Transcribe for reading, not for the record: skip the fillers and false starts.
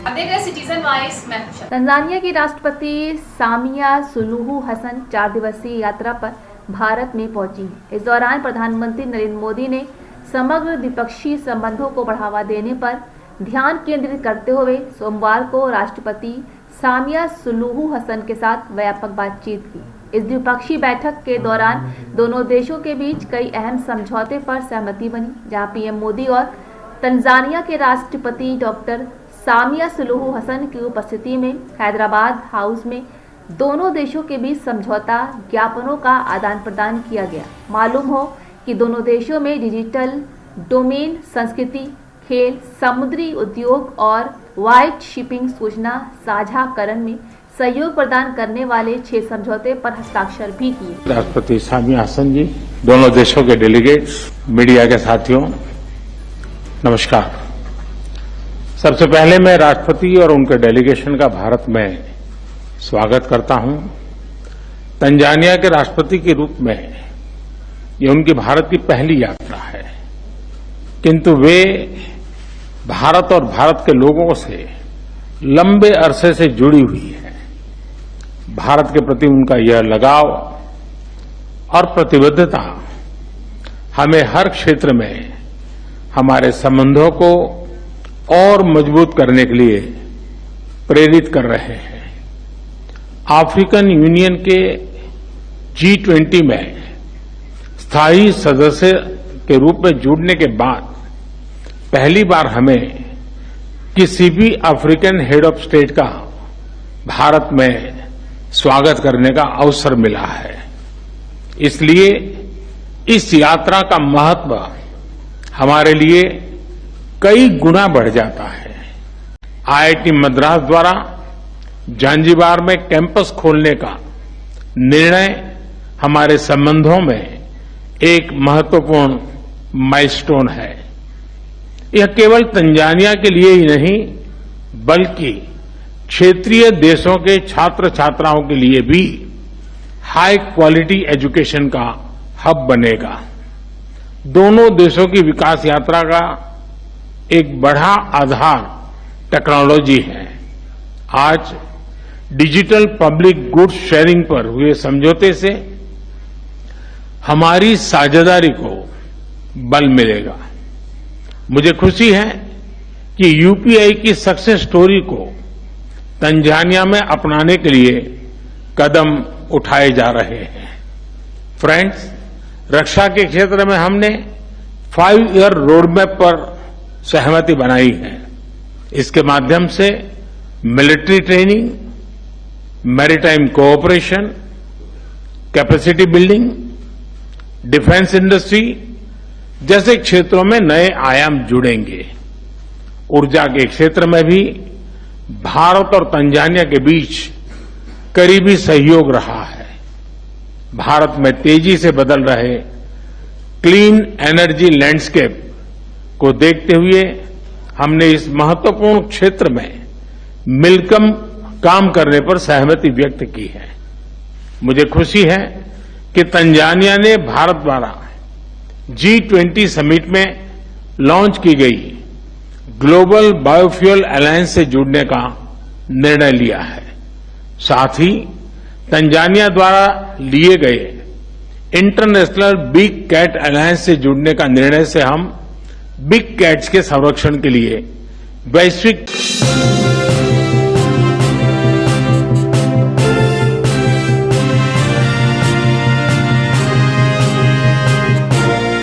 Citizen wise मैं Tanzania की राष्ट्रपति सामिया सुलूहू हसन 4 दिवसीय यात्रा पर भारत में पहुंची है। इस दौरान प्रधानमंत्री नरेंद्र मोदी ने समग्र द्विपक्षीय संबंधों को बढ़ावा देने पर ध्यान केंद्रित करते हुए सोमवार को राष्ट्रपति सामिया सुलूहू हसन के साथ व्यापक बातचीत की। इस द्विपक्षीय बैठक के दौरान दोनों देशों के बीच कई अहम समझौते पर सहमति बनी, जहां पीएम मोदी और तंजानिया के राष्ट्रपति डॉक्टर सामिया सुलूहू हसन की उपस्थिति में हैदराबाद हाउस में दोनों देशों के बीच समझौता ज्ञापनों का आदान प्रदान किया गया। मालूम हो कि दोनों देशों में डिजिटल डोमेन, संस्कृति, खेल, समुद्री उद्योग और व्हाइट शिपिंग सूचना साझाकरण में सहयोग प्रदान करने वाले 6 समझौते पर हस्ताक्षर भी किए। राष्ट्रपति सामिया हसन जी, दोनों देशों के डेलीगेट्स, मीडिया के साथियों, नमस्कार। सबसे पहले मैं राष्ट्रपति और उनके डेलीगेशन का भारत में स्वागत करता हूं। तंजानिया के राष्ट्रपति के रूप में ये उनकी भारत की पहली यात्रा है, किंतु वे भारत और भारत के लोगों से लंबे अरसे से जुड़ी हुई है। भारत के प्रति उनका यह लगाव और प्रतिबद्धता हमें हर क्षेत्र में हमारे संबंधों को और मजबूत करने के लिए प्रेरित कर रहे हैं। अफ्रीकन यूनियन के G20 में स्थायी सदस्य के रूप में जुड़ने के बाद पहली बार हमें किसी भी अफ्रीकन हेड ऑफ स्टेट का भारत में स्वागत करने का अवसर मिला है। इसलिए इस यात्रा का महत्व हमारे लिए कई गुना बढ़ जाता है। IIT मद्रास द्वारा जांजिबार में कैंपस खोलने का निर्णय हमारे संबंधों में एक महत्वपूर्ण माइलस्टोन है। यह केवल तंजानिया के लिए ही नहीं, बल्कि क्षेत्रीय देशों के छात्र छात्राओं के लिए भी हाई क्वालिटी एजुकेशन का हब बनेगा। दोनों देशों की विकास यात्रा का एक बड़ा आधार टेक्नोलॉजी है। आज डिजिटल पब्लिक गुड्स शेयरिंग पर हुए समझौते से हमारी साझेदारी को बल मिलेगा। मुझे खुशी है कि यूपीआई की सक्सेस स्टोरी को तंजानिया में अपनाने के लिए कदम उठाए जा रहे हैं। फ्रेंड्स, रक्षा के क्षेत्र में हमने 5 ईयर रोडमैप पर सहमति बनाई है। इसके माध्यम से military training, maritime cooperation, capacity building, defence industry जैसे क्षेत्रों में नए आयाम जुड़ेंगे। ऊर्जा के क्षेत्र में भी भारत और तंजानिया के बीच करीबी सहयोग रहा है। भारत में तेजी से बदल रहे क्लीन एनर्जी लैंडस्केप को देखते हुए हमने इस महत्वपूर्ण क्षेत्र में मिलकर काम करने पर सहमति व्यक्त की है। मुझे खुशी है कि तंजानिया ने भारत द्वारा G20 समिट में लॉन्च की गई ग्लोबल बायोफ्यूल अलायंस से जुड़ने का निर्णय लिया है। साथ ही तंजानिया द्वारा लिए गए इंटरनेशनल बिग कैट अलायंस से जुड़ने का निर्णय से हम बिग कैट्स के संरक्षण के लिए वैश्विक